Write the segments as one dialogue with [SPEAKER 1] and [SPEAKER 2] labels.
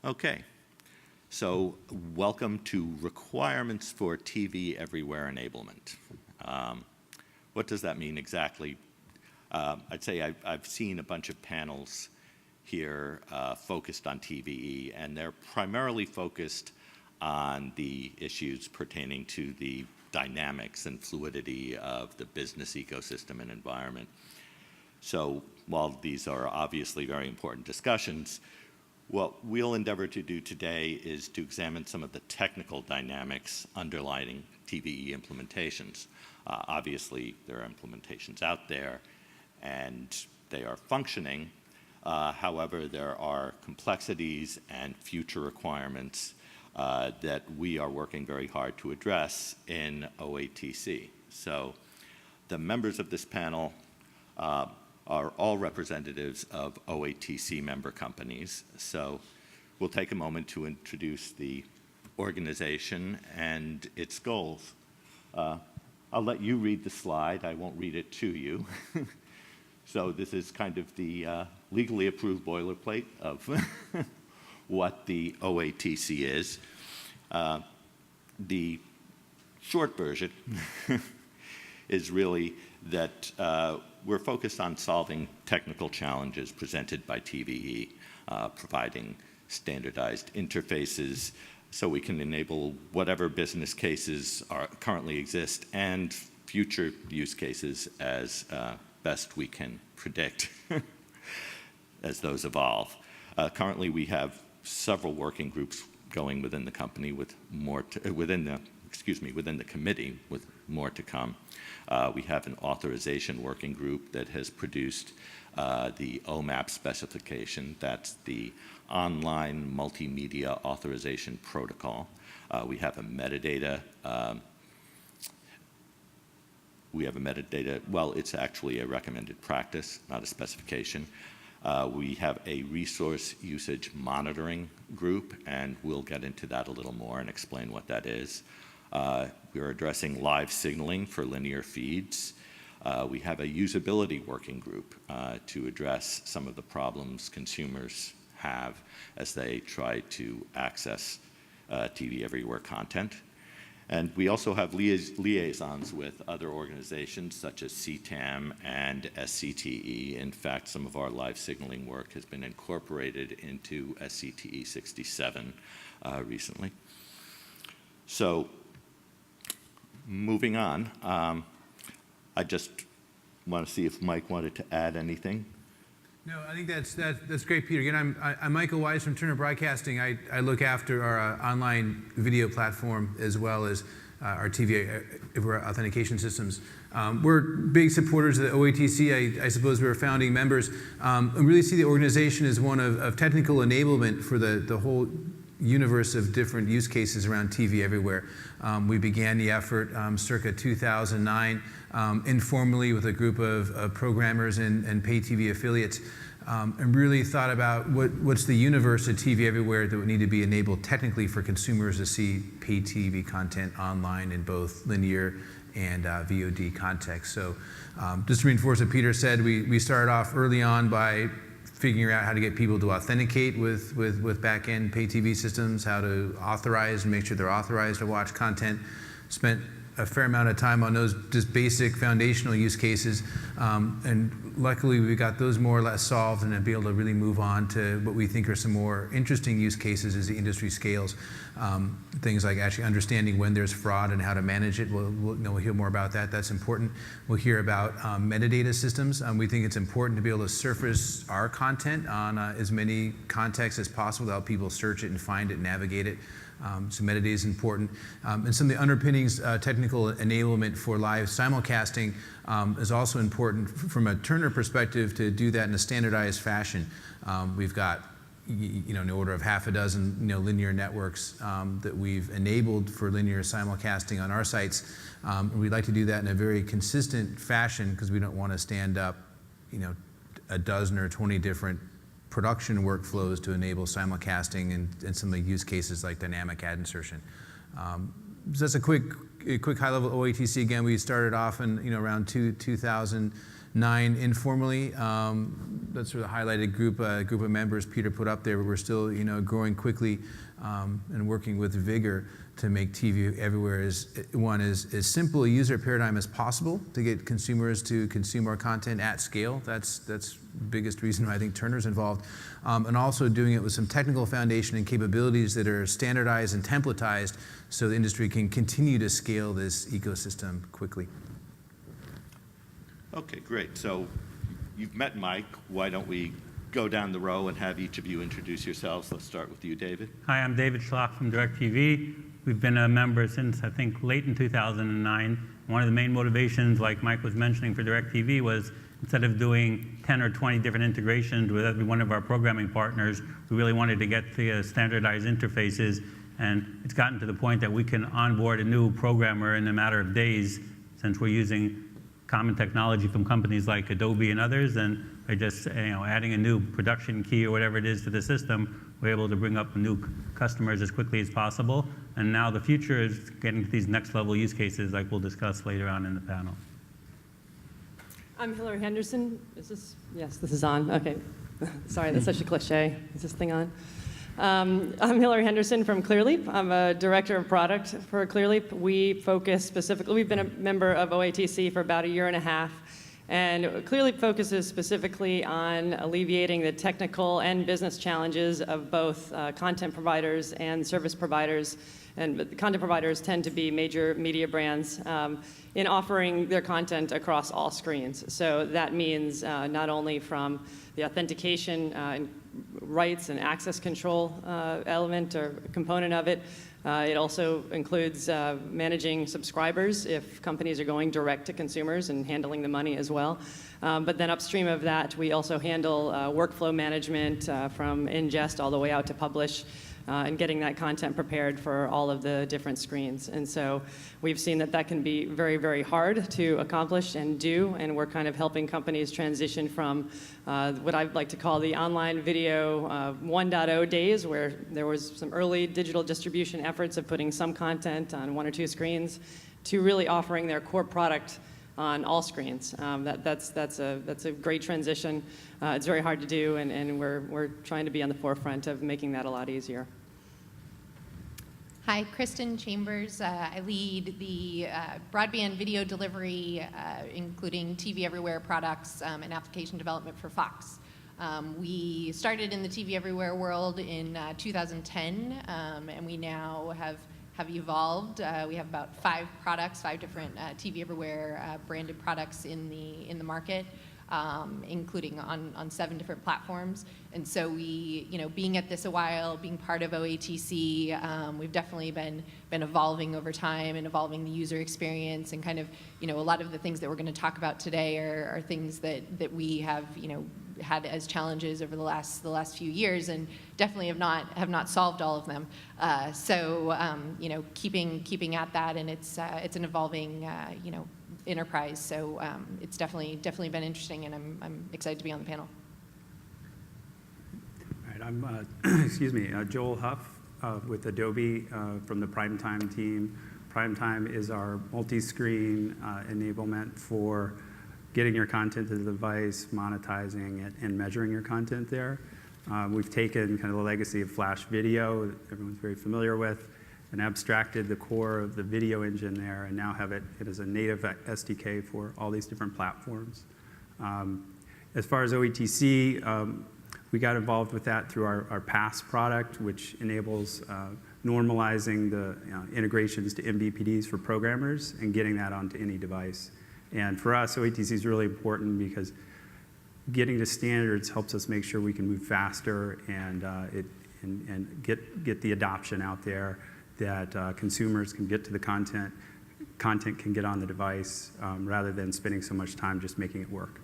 [SPEAKER 1] Okay, so welcome to Requirements for TV Everywhere Enablement. What does that mean exactly? I'd say I've seen a bunch of panels here focused on TVE, and they're primarily focused on the issues pertaining to the dynamics and fluidity of the business ecosystem and environment. So while these are obviously very important discussions, what we'll endeavor to do today is to examine some of the technical dynamics underlying TVE implementations. Obviously, there are implementations out there, and they are functioning. However, there are complexities and future requirements that we are working very hard to address in OATC. So the members of this panel are all representatives of OATC member companies. So we'll take a moment to introduce the organization and its goals. I'll let you read the slide. I won't read it to you. So this is kind of the legally approved boilerplate of what the OATC is. The short version is really that we're focused on solving technical challenges presented by TVE, providing standardized interfaces so we can enable whatever business cases currently exist and future use cases as best we can predict as those evolve. Currently, we have several working groups going within the company with more within the committee with more to come. We have an authorization working group that has produced the OMAP specification. That's the Online Multimedia Authorization Protocol. We have a metadata. Well, it's actually a recommended practice, not a specification. We have a resource usage monitoring group, and we'll get into that a little more and explain what that is. We're addressing live signaling for linear feeds. We have a usability working group to address some of the problems consumers have as they try to access TV Everywhere content. And we also have liaisons with other organizations such as CTAM and SCTE. In fact, some of our live signaling work has been incorporated into SCTE 67 recently. So moving on, I just want to see if Mike wanted to add anything.
[SPEAKER 2] No, I think that's great, Peter. Again, I'm Michael Weiss from Turner Broadcasting. I look after our online video platform as well as our TV authentication systems. We're big supporters of the OATC. I suppose we're founding members. And really see the organization as one of technical enablement for the whole universe of different use cases around TV everywhere. We began the effort circa 2009 informally with a group of programmers and pay TV affiliates, and really thought about what's the universe of TV everywhere that would need to be enabled technically for consumers to see pay TV content online in both linear and VOD context. So just to reinforce what Peter said, we started off early on by figuring out how to get people to authenticate with back-end pay TV systems, how to authorize and make sure they're authorized to watch content. Spent a fair amount of time on those just basic foundational use cases, and luckily we got those more or less solved and then be able to really move on to what we think are some more interesting use cases as the industry scales. Things like actually understanding when there's fraud and how to manage it. We'll hear more about that. That's important. We'll hear about metadata systems. We think it's important to be able to surface our content on as many contexts as possible to help people search it and find it, navigate it. So metadata is important. And some of the underpinnings, technical enablement for live simulcasting is also important from a Turner perspective to do that in a standardized fashion. We've got in the order of half a dozen linear networks that we've enabled for linear simulcasting on our sites. We'd like to do that in a very consistent fashion because we don't want to stand up a dozen or 20 different production workflows to enable simulcasting and some of the use cases like dynamic ad insertion. So that's a quick a quick high-level OATC. Again, we started off in around 2009 informally. That's sort of the highlighted group of members Peter put up there. But we're still growing quickly and working with vigor to make TV everywhere as simple a user paradigm as possible to get consumers to consume our content at scale. That's the biggest reason why I think Turner's involved. And also doing it with some technical foundation and capabilities that are standardized and templatized so the industry can continue to scale this ecosystem quickly.
[SPEAKER 1] Okay, great. So you've met Mike. Why don't we go down the row and have each of you introduce yourselves? Let's start with you, David.
[SPEAKER 3] Hi, I'm David Schlock from Directv. We've been a member since, I think, late in 2009. One of the main motivations, like Mike was mentioning, for Directv was instead of doing 10 or 20 different integrations with every one of our programming partners, we really wanted to get the standardized interfaces. And it's gotten to the point that we can onboard a new programmer in a matter of days, since we're using common technology from companies like Adobe and others, and by just adding a new production key or whatever it is to the system, we're able to bring up new customers as quickly as possible. And now the future is getting to these next level use cases like we'll discuss later on in the panel.
[SPEAKER 4] I'm Hillary Henderson. Yes, this is on. Okay. Sorry, that's such a cliche. Is this thing on? I'm Hillary Henderson from Clearleap. I'm a director of product for Clearleap. We focus specifically, we've been a member of OATC for about a year and a half. And Clearleap focuses specifically on alleviating the technical and business challenges of both content providers and service providers. And the content providers tend to be major media brands in offering their content across all screens. So that means not only from the authentication and rights and access control element or component of it. It also includes managing subscribers if companies are going direct to consumers and handling the money as well. But then upstream of that, we also handle workflow management from ingest all the way out to publish. And getting that content prepared for all of the different screens. And so we've seen that can be very, very hard to accomplish and do, and we're kind of helping companies transition from what I like to call the online video 1.0 days, where there was some early digital distribution efforts of putting some content on 1 or 2 screens, to really offering their core product on all screens. That's a great transition. It's very hard to do, and we're trying to be on the forefront of making that a lot easier.
[SPEAKER 5] Hi, Kristen Chambers. I lead the broadband video delivery, including TV Everywhere products and application development for Fox. We started in the TV Everywhere world in 2010, and we now have evolved. We have about 5 different TV Everywhere branded products in the market. Including on 7 different platforms. And so we, being at this a while, being part of OATC, we've definitely been evolving over time and evolving the user experience, and kind of, a lot of the things that we're going to talk about today are things that we have, had as challenges over the last few years, and definitely have not solved all of them. So keeping at that, and it's an evolving enterprise. So it's definitely been interesting, and I'm excited to be on the panel.
[SPEAKER 6] All right, I'm Joel Huff with Adobe from the Primetime team. Primetime is our multi-screen enablement for getting your content to the device, monetizing it, and measuring your content there. We've taken kind of the legacy of Flash video that everyone's very familiar with, and abstracted the core of the video engine there, and now have it as a native SDK for all these different platforms. As far as OATC, we got involved with that through our Pass product, which enables normalizing the integrations to MVPDs for programmers and getting that onto any device. And for us, OATC is really important because getting to standards helps us make sure we can move faster and get the adoption out there, that consumers can get to the content can get on the device, rather than spending so much time just making it work.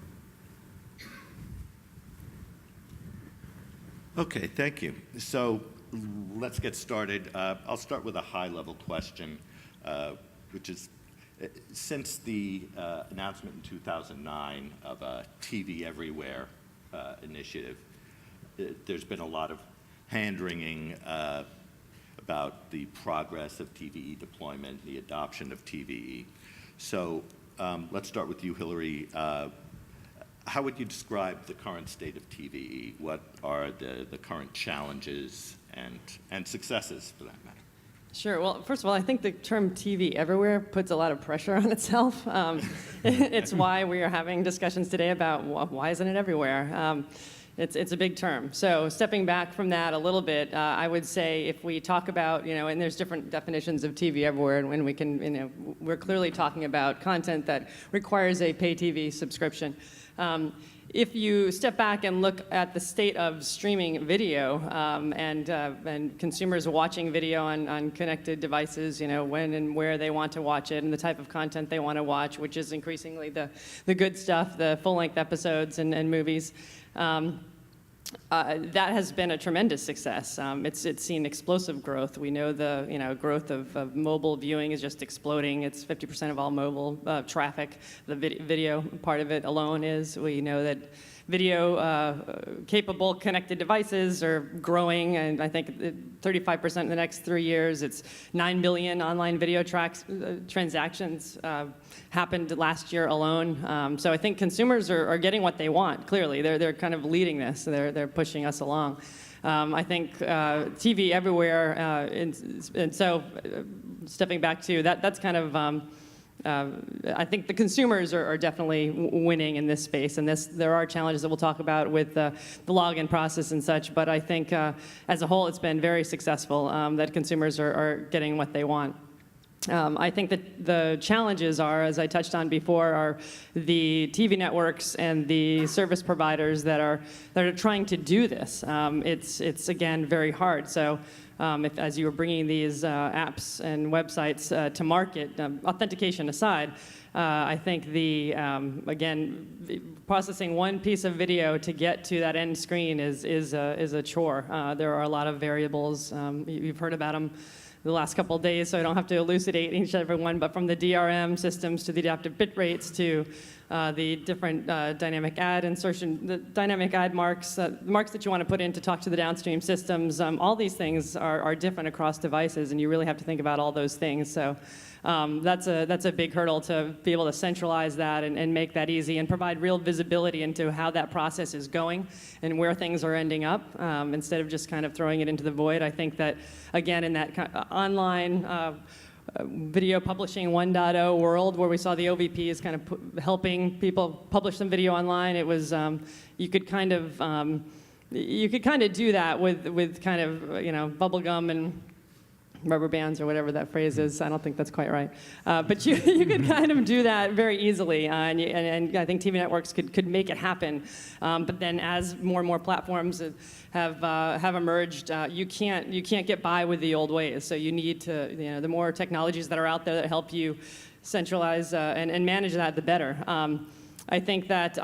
[SPEAKER 1] Okay, thank you. So let's get started. I'll start with a high-level question, which is, since the announcement in 2009 of a TV Everywhere initiative, there's been a lot of hand-wringing about the progress of TVE deployment, the adoption of TVE. So let's start with you, Hillary. How would you describe the current state of TVE? What are the current challenges and successes, for that matter?
[SPEAKER 4] Sure. Well, first of all, I think the term TV everywhere puts a lot of pressure on itself. It's why we are having discussions today about why isn't it everywhere. It's a big term. So stepping back from that a little bit, I would say if we talk about, and there's different definitions of TV everywhere, and when we can, we're clearly talking about content that requires a pay TV subscription. If you step back and look at the state of streaming video and consumers watching video on connected devices, when and where they want to watch it and the type of content they want to watch, which is increasingly the good stuff, the full-length episodes and movies, that has been a tremendous success. It's seen explosive growth. We know the growth of mobile viewing is just exploding. It's 50% of all mobile traffic. The video part of it alone is. We know that video-capable connected devices are growing, and I think 35% in the next 3 years. It's 9 billion online video transactions happened last year alone. So I think consumers are getting what they want, clearly. They're kind of leading this. They're pushing us along. I think TV everywhere, and so stepping back to that's kind of I think the consumers are definitely winning in this space, and there are challenges that we'll talk about with the login process and such, but I think as a whole it's been very successful that consumers are getting what they want. I think that the challenges are, as I touched on before, are the TV networks and the service providers that are trying to do this. It's again very hard. So as you were bringing these apps and websites to market, authentication aside, I think again, processing one piece of video to get to that end screen is a chore. There are a lot of variables. You've heard about them the last couple of days, so I don't have to elucidate each and every one, but from the DRM systems to the adaptive bit rates to the different dynamic ad insertion, the dynamic ad marks, marks that you want to put in to talk to the downstream systems, all these things are different across devices, and you really have to think about all those things. So that's a big hurdle to be able to centralize that and make that easy and provide real visibility into how that process is going and where things are ending up instead of just kind of throwing it into the void. I think that, again, in that online video publishing 1.0 world where we saw the OVP is kind of helping people publish some video online, it was you could kind of do that with kind of bubble gum and rubber bands or whatever that phrase is. I don't think that's quite right. But you could kind of do that very easily, and I think TV networks could make it happen. But then as more and more platforms have emerged, you can't get by with the old ways. So you need to, the more technologies that are out there that help you centralize and manage that, the better. I think that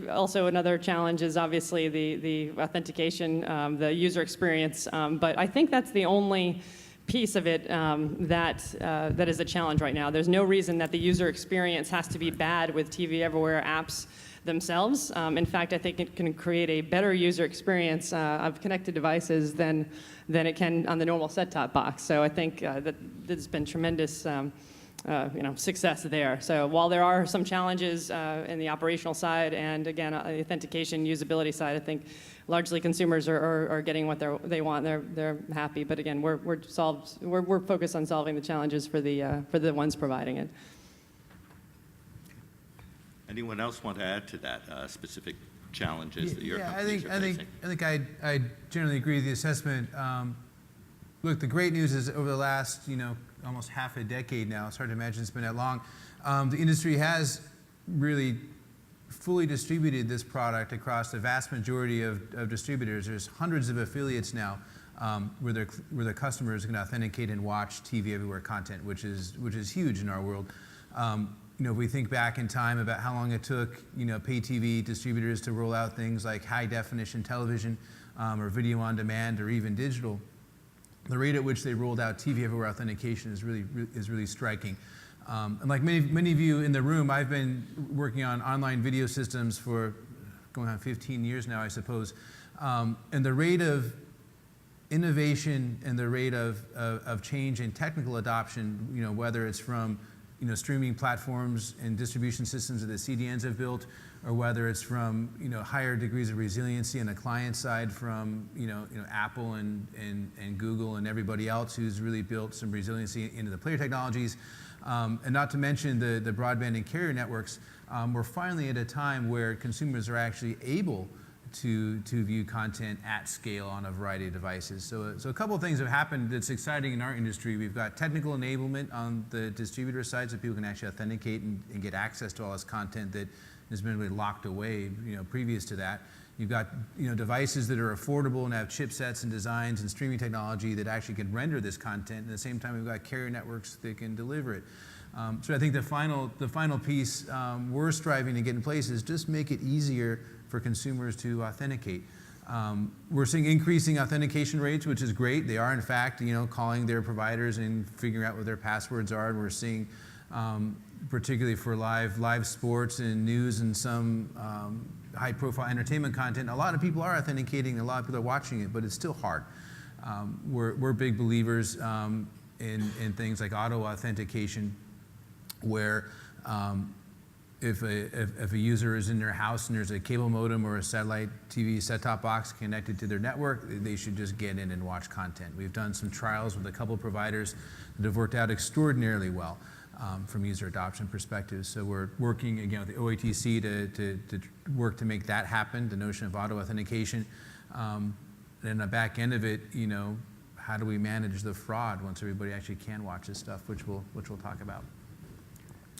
[SPEAKER 4] also another challenge is obviously the authentication, the user experience. But I think that's the only piece of it that is a challenge right now. There's no reason that the user experience has to be bad with TV Everywhere apps themselves. In fact, I think it can create a better user experience of connected devices than it can on the normal set-top box. So I think that there's been tremendous success there. So while there are some challenges in the operational side and again the authentication usability side, I think largely consumers are getting what they want. They're happy. But again, we're focused on solving the challenges for the ones providing it.
[SPEAKER 1] Anyone else want to add to that specific challenges that your
[SPEAKER 2] I
[SPEAKER 1] companies are facing?
[SPEAKER 2] think I generally agree with the assessment. Look, the great news is over the last almost half a decade now, it's hard to imagine it's been that long, the industry has really fully distributed this product across the vast majority of distributors. There's hundreds of affiliates now where their customers can authenticate and watch TV Everywhere content, which is huge in our world. If we think back in time about how long it took, pay TV distributors to roll out things like high definition television or video on demand or even digital, the rate at which they rolled out TV Everywhere authentication is really striking. And like many of you in the room, I've been working on online video systems for going on 15 years now, I suppose. And the rate of innovation and the rate of change and technical adoption, whether it's from streaming platforms and distribution systems that the CDNs have built, or whether it's from higher degrees of resiliency on the client side from Apple and Google and everybody else who's really built some resiliency into the player technologies, and not to mention the broadband and carrier networks. We're finally at a time where consumers are actually able to view content at scale on a variety of devices. So a couple of things have happened that's exciting in our industry. We've got technical enablement on the distributor side, so people can actually authenticate and get access to all this content that has been really locked away, previous to that. You've got devices that are affordable and have chipsets and designs and streaming technology that actually can render this content. And at the same time, we've got carrier networks that can deliver it. So I think the final piece we're striving to get in place is just make it easier for consumers to authenticate. We're seeing increasing authentication rates, which is great. They are, in fact, calling their providers and figuring out what their passwords are. And we're seeing, particularly for live sports and news and some high-profile entertainment content, a lot of people are authenticating. A lot of people are watching it, but it's still hard. We're big believers in things like auto authentication, where if a user is in their house and there's a cable modem or a satellite TV set-top box connected to their network, they should just get in and watch content. We've done some trials with a couple of providers that have worked out extraordinarily well from user adoption perspective. So we're working, again, with the OATC to work to make that happen, the notion of auto authentication. And on the back end of it, how do we manage the fraud once everybody actually can watch this stuff, which we'll talk about.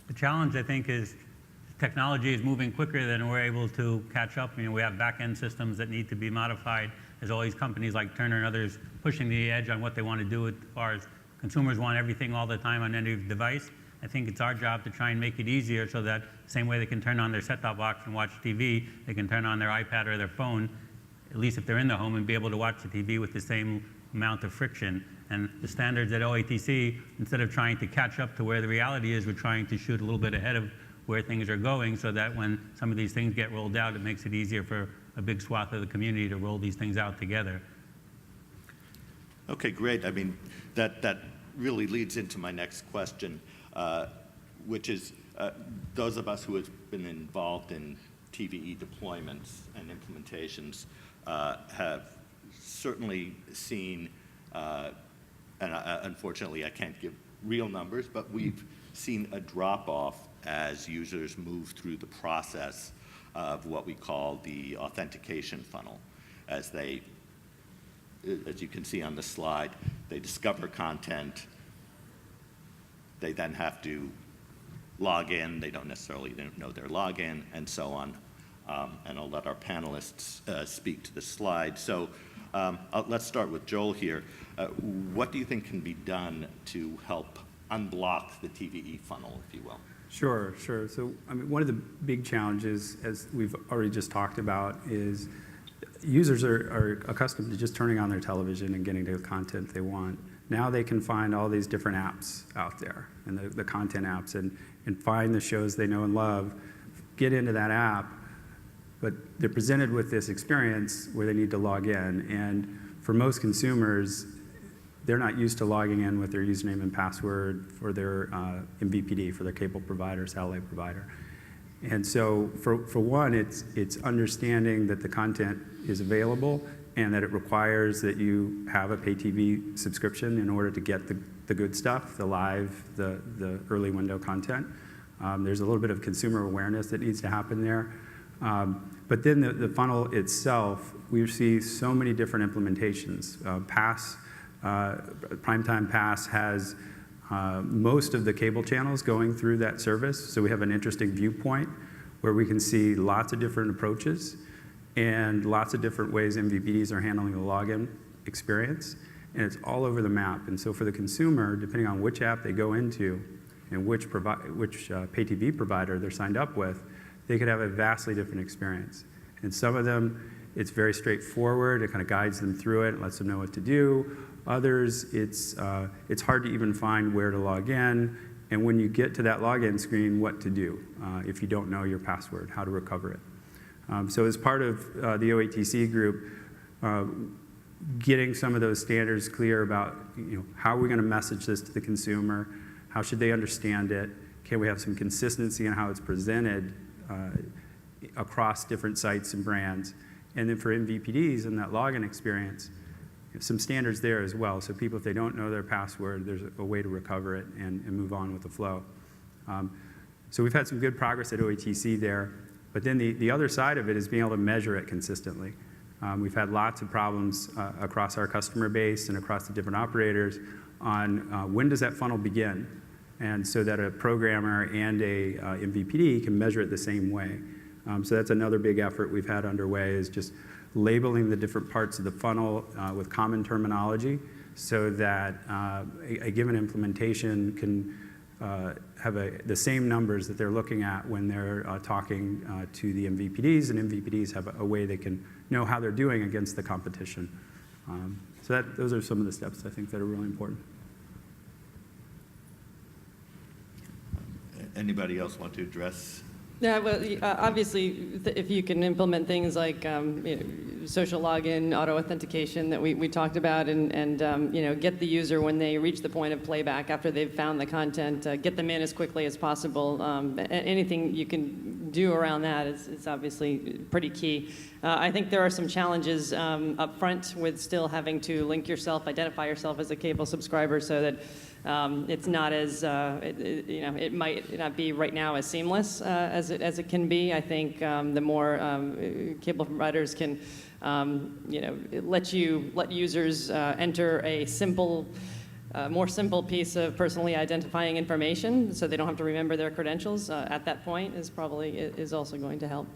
[SPEAKER 3] The challenge, I think, is technology is moving quicker than we're able to catch up. We have back-end systems that need to be modified. There's all these companies like Turner and others pushing the edge on what they want to do as far as consumers want everything all the time on any device. I think it's our job to try and make it easier so that same way they can turn on their set-top box and watch TV, they can turn on their iPad or their phone, at least if they're in the home, and be able to watch the TV with the same amount of friction. And the standards at OATC, instead of trying to catch up to where the reality is, we're trying to shoot a little bit ahead of where things are going so that when some of these things get rolled out, it makes it easier for a big swath of the community to roll these things out together.
[SPEAKER 1] Okay, great. I mean, that really leads into my next question, which is those of us who have been involved in TVE deployments and implementations have certainly seen, and unfortunately I can't give real numbers, but we've seen a drop-off as users move through the process of what we call the authentication funnel. As you can see on the slide, they discover content, they then have to log in, they don't necessarily know their login, and so on. And I'll let our panelists speak to the slide. So let's start with Joel here. What do you think can be done to help unblock the TVE funnel, if you will?
[SPEAKER 6] Sure. So, one of the big challenges, as we've already just talked about, is users are accustomed to just turning on their television and getting to the content they want. Now they can find all these different apps out there, and the content apps, and find the shows they know and love, get into that app, but they're presented with this experience where they need to log in. And for most consumers, they're not used to logging in with their username and password for their MVPD, for their cable provider, satellite provider. And so for one, it's understanding that the content is available and that it requires that you have a pay TV subscription in order to get the good stuff, the live, the early window content. There's a little bit of consumer awareness that needs to happen there. But then the funnel itself, we see so many different implementations. Primetime Pass has most of the cable channels going through that service. So we have an interesting viewpoint where we can see lots of different approaches and lots of different ways MVPDs are handling the login experience. And it's all over the map. And so for the consumer, depending on which app they go into and which pay TV provider they're signed up with, they could have a vastly different experience. And some of them, it's very straightforward. It kind of guides them through it, lets them know what to do. Others, it's hard to even find where to log in, and when you get to that login screen, what to do if you don't know your password, how to recover it. So as part of the OATC group, getting some of those standards clear about how are we going to message this to the consumer, how should they understand it, can we have some consistency in how it's presented across different sites and brands, and then for MVPDs and that login experience, some standards there as well. So people, if they don't know their password, there's a way to recover it and move on with the flow. So we've had some good progress at OATC there. But then the other side of it is being able to measure it consistently. We've had lots of problems across our customer base and across the different operators on when does that funnel begin, and so that a programmer and a MVPD can measure it the same way. So that's another big effort we've had underway, is just labeling the different parts of the funnel with common terminology so that a given implementation can have the same numbers that they're looking at when they're talking to the MVPDs, and MVPDs have a way they can know how they're doing against the competition. So those are some of the steps I think that are really important.
[SPEAKER 1] Anybody else want to address?
[SPEAKER 4] Yeah, well, obviously, if you can implement things like social login, auto authentication that we talked about, and get the user when they reach the point of playback after they've found the content, get them in as quickly as possible. Anything you can do around that is obviously pretty key. I think there are some challenges up front with still having to link yourself, identify yourself as a cable subscriber, so that it's not as, it might not be right now as seamless as it can be. I think the more cable providers can, let users enter a simple, more simple piece of personally identifying information, so they don't have to remember their credentials at that point, is also going to help.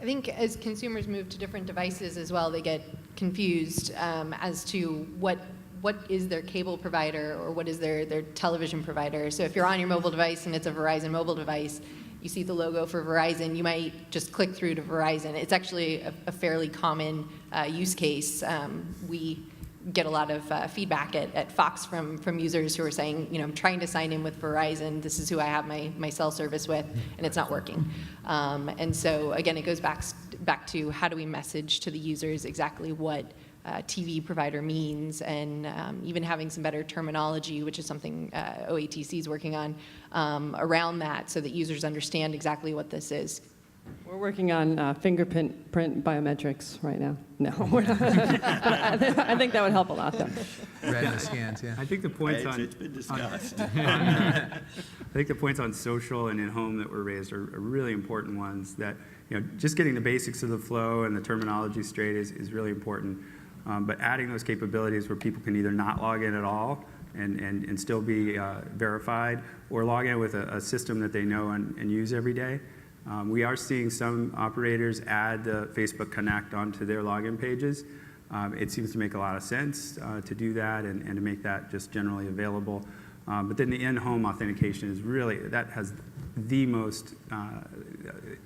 [SPEAKER 5] I think as consumers move to different devices as well, they get confused as to what is their cable provider or what is their television provider. So if you're on your mobile device and it's a Verizon mobile device, you see the logo for Verizon, you might just click through to Verizon. It's actually a fairly common use case. We get a lot of feedback at Fox from users who are saying, I'm trying to sign in with Verizon, this is who I have my cell service with, and it's not working. And so again, it goes back to how do we message to the users exactly what TV provider means, and even having some better terminology, which is something OATC is working on, around that, so that users understand exactly what this is.
[SPEAKER 4] We're working on fingerprint biometrics right now. No, we're not. I think that would help a lot, though.
[SPEAKER 2] Retina scans, yeah.
[SPEAKER 6] I think the points
[SPEAKER 1] It's been discussed.
[SPEAKER 6] I think the points on social and in-home that were raised are really important ones. That just getting the basics of the flow and the terminology straight is really important. But adding those capabilities where people can either not log in at all and still be verified, or log in with a system that they know and use every day. We are seeing some operators add the Facebook Connect onto their login pages. It seems to make a lot of sense to do that and to make that just generally available. But then the in-home authentication is really, that has the most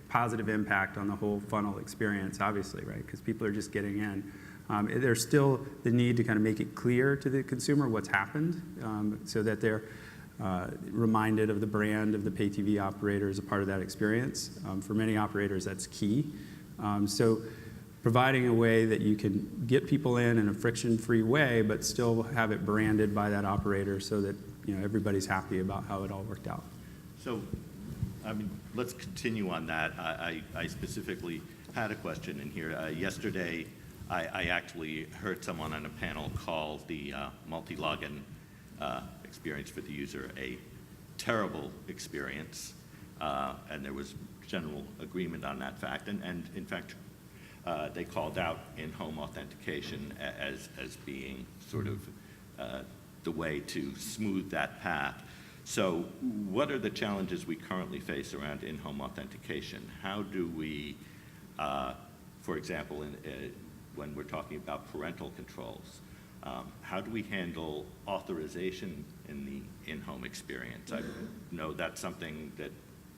[SPEAKER 6] positive impact on the whole funnel experience, obviously, right? Because people are just getting in. There's still the need to kind of make it clear to the consumer what's happened, so that they're reminded of the brand of the pay TV operator as a part of that experience. For many operators, that's key. So providing a way that you can get people in a friction-free way, but still have it branded by that operator, so that everybody's happy about how it all worked out.
[SPEAKER 1] So, let's continue on that. I specifically had a question in here. Yesterday, I actually heard someone on a panel call the multi-login experience for the user a terrible experience, and there was general agreement on that fact. And in fact, they called out in-home authentication as being sort of the way to smooth that path. So what are the challenges we currently face around in-home authentication? How do we, for example, when we're talking about parental controls, how do we handle authorization in the in-home experience? I know that's something that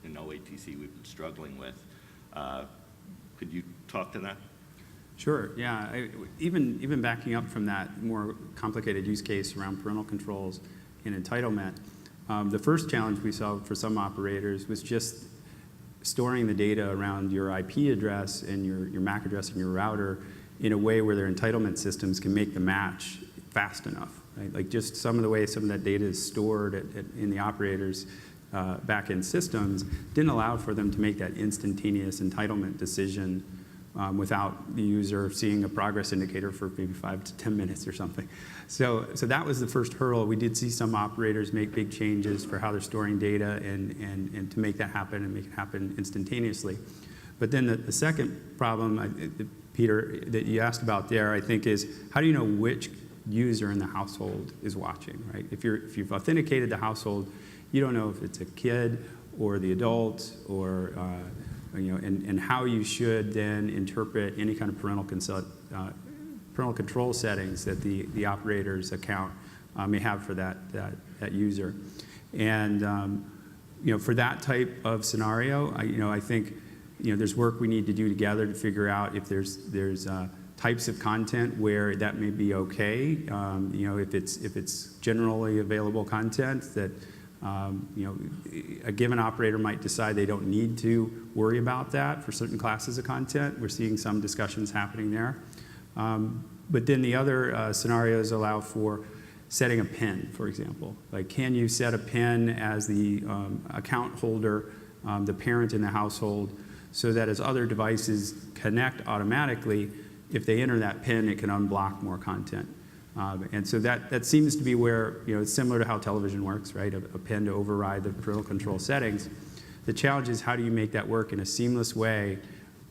[SPEAKER 1] in OATC we've been struggling with. Could you talk to that?
[SPEAKER 6] Sure, yeah. Even backing up from that more complicated use case around parental controls and entitlement, the first challenge we saw for some operators was just storing the data around your IP address and your MAC address and your router in a way where their entitlement systems can make the match fast enough. Right? Like just some of the way some of that data is stored in the operators' back-end systems didn't allow for them to make that instantaneous entitlement decision without the user seeing a progress indicator for maybe 5 to 10 minutes or something. So that was the first hurdle. We did see some operators make big changes for how they're storing data and to make that happen and make it happen instantaneously. But then the second problem, Peter, that you asked about there, I think is how do you know which user in the household is watching, right? If you've authenticated the household, you don't know if it's a kid or the adult or and how you should then interpret any kind of parental control settings that the operator's account may have for that user. And for that type of scenario, I think there's work we need to do together to figure out if there's types of content where that may be okay. If it's generally available content that a given operator might decide they don't need to worry about that for certain classes of content. We're seeing some discussions happening there. But then the other scenarios allow for setting a PIN, for example. Like, can you set a PIN as the account holder, the parent in the household, so that as other devices connect automatically, if they enter that PIN, it can unblock more content. And so that seems to be where, it's similar to how television works, right? A PIN to override the parental control settings. The challenge is how do you make that work in a seamless way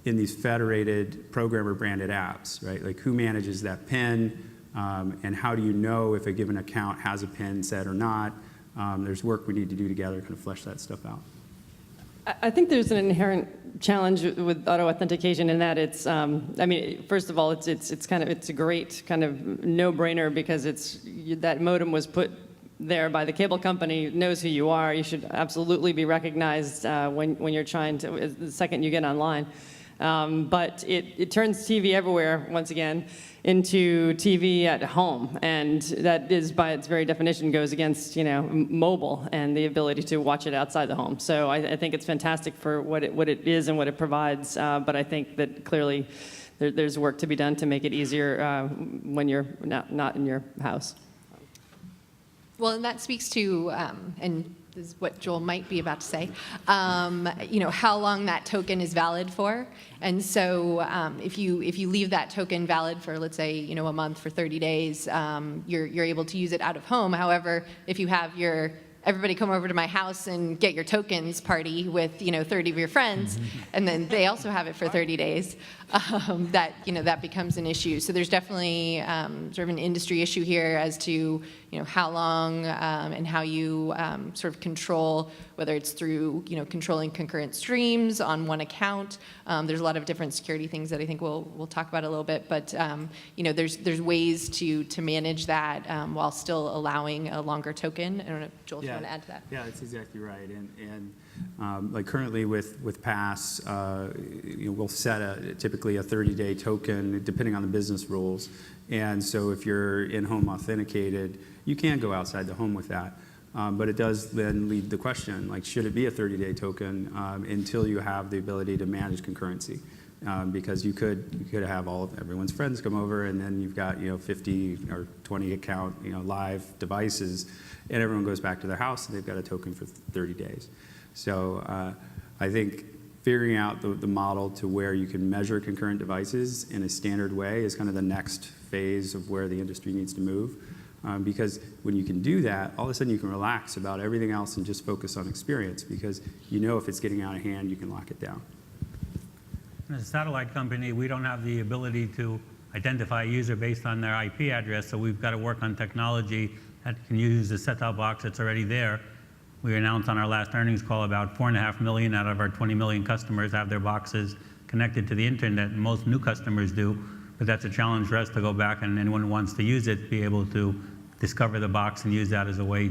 [SPEAKER 6] in these federated programmer-branded apps, right? Like who manages that PIN, and how do you know if a given account has a PIN set or not? There's work we need to do together to kind of flesh that stuff out.
[SPEAKER 4] I think there's an inherent challenge with auto authentication in that it's, first of all, it's a great kind of no-brainer because that modem was put there by the cable company, knows who you are. You should absolutely be recognized when you're trying to, the second you get online. But it turns TV everywhere, once again, into TV at home, and that is, by its very definition, goes against mobile and the ability to watch it outside the home. So I think it's fantastic for what it is and what it provides, but I think that clearly there's work to be done to make it easier when you're not in your house.
[SPEAKER 5] Well, and that speaks to, and this is what Joel might be about to say, how long that token is valid for. And so if you leave that token valid for, let's say, a month, for 30 days, you're able to use it out of home. However, if you have everybody come over to my house and get your tokens party with 30 of your friends, and then they also have it for 30 days, that becomes an issue. So there's definitely sort of an industry issue here as to how long and how you sort of control, whether it's through controlling concurrent streams on one account. There's a lot of different security things that I think we'll talk about a little bit, but there's ways to manage that while still allowing a longer token. I don't know, Joel, if you want to add to that.
[SPEAKER 6] Yeah, that's exactly right. And like currently with Pass, we'll set typically a 30-day token depending on the business rules. And so if you're in-home authenticated, you can go outside the home with that. But it does then lead the question, like, should it be a 30-day token until you have the ability to manage concurrency? Because you could have everyone's friends come over, and then you've got 50 or 20 account live devices, and everyone goes back to their house and they've got a token for 30 days. So I think figuring out the model to where you can measure concurrent devices in a standard way is kind of the next phase of where the industry needs to move. Because when you can do that, all of a sudden you can relax about everything else and just focus on experience, because if it's getting out of hand, you can lock it down.
[SPEAKER 3] As a satellite company, we don't have the ability to identify a user based on their IP address, so we've got to work on technology that can use the set-top box that's already there. We announced on our last earnings call about 4.5 million out of our 20 million customers have their boxes connected to the internet, and most new customers do. But that's a challenge for us to go back, and anyone who wants to use it, be able to discover the box and use that as a way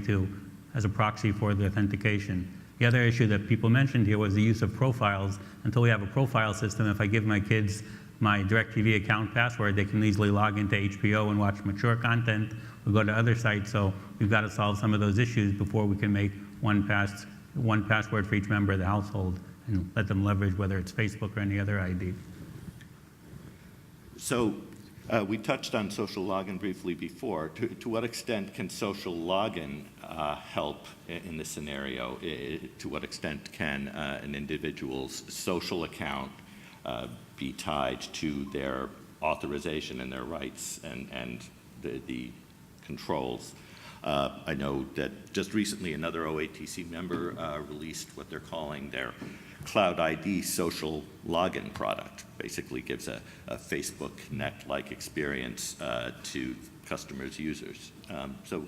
[SPEAKER 3] as a proxy for the authentication. The other issue that people mentioned here was the use of profiles. Until we have a profile system, if I give my kids my Directv account password, they can easily log into HBO and watch mature content or go to other sites. So we've got to solve some of those issues before we can make one password for each member of the household and let them leverage whether it's Facebook or any other ID.
[SPEAKER 1] So we touched on social login briefly before. To what extent can social login help in this scenario? To what extent can an individual's social account be tied to their authorization and their rights and the controls? I know that just recently another OATC member released what they're calling their Cloud ID social login product. Basically gives a Facebook Connect-like experience to customers' users. So